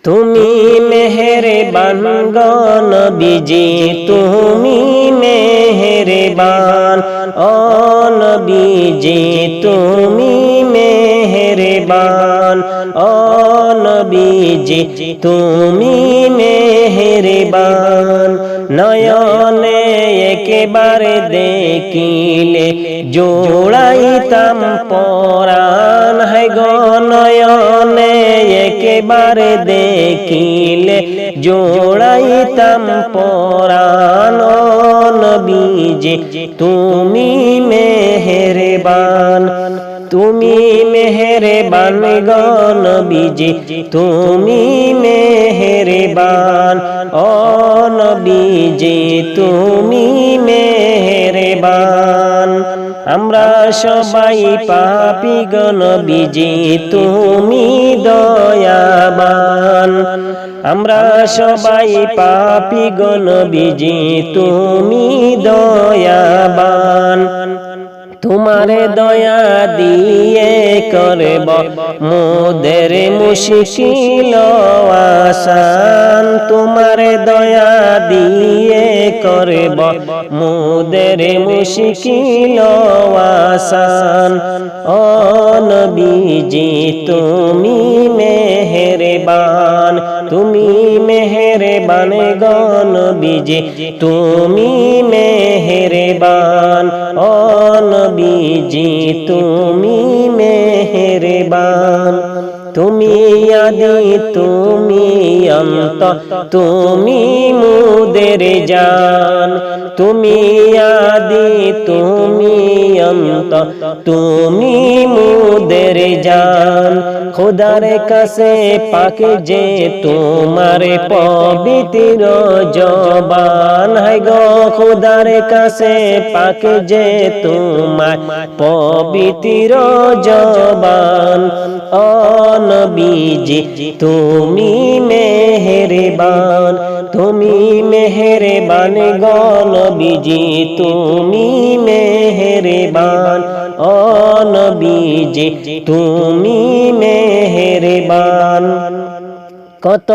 তুমি মেহেরবান গো নবীজি, তুমি মেহেরবান। ও নবীজি তুমি মেহেরবান। ও নবীজি তুমি মেহেরবান। নয়নে একেবারে দেখিলে জোড়াইতাম পরাণ। হায় গো নয়নে একেবারে দেখিলে জোড়াইতাম পরাণ। ও নবীজি তুমি মেহেরবান। তুমি মেহেরবান গো নবীজি তুমি মেহেরবান। ও নবীজি তুমি মেহেরবান। আমরা সবাই পাপী গো নবীজি তুমি দয়াবান। আমরা সবাই পাপী গো নবীজি তুমি দয়াবান। তোমারে দয়া দিয়ে করব মোদের মুশকিল আসান। তোমারে দয়া দিয়ে করব মোদের মুশকিল আসান। ও নবীজি তুমি মেহেরবান। তুমি মেহেরবান গো নবীজি তুমি মেহেরবান। ও নবীজি তুমি মেহেরবান। তুমি আদি তুমি অন্ত তুমি মোদের জান। তুমি আদি তুমি অন্ত তুমি মোদের জান। খোদার কাছে পাক যে তোমার পবিত্র জবান। হায় গো খোদার কাছে পাক যে তোমার পবিত্র জবান। ও নবীজি তুমি মেহেরবান। তুমি মেহেরবান গো নবীজি তুমি মেহেরবান। ও নবীজি তুমি মেহেরবান। কত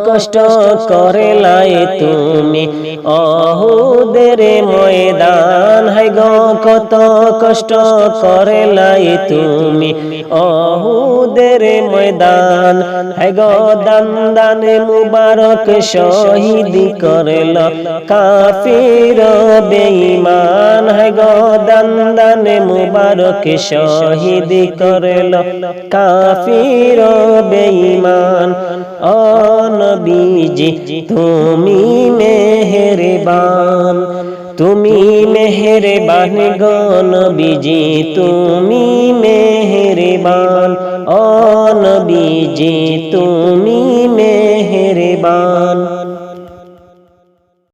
কষ্ট করলাই তুমি অহুদের ময়দান। হায় গো কত কষ্ট করলাই তুমি অহুদের ময়দান। হায় গো দান দান মুবারক শহীদ করল কাফির বেঈমান। হায় গো দান দান মুবারক শহীদ করল কাফির বেঈমান। ও নবীজি তুমি মেহেরবান। তুমি মেহেরবান গো নবীজি তুমি মেহেরবান। ও নবীজি তুমি মেহেরবান।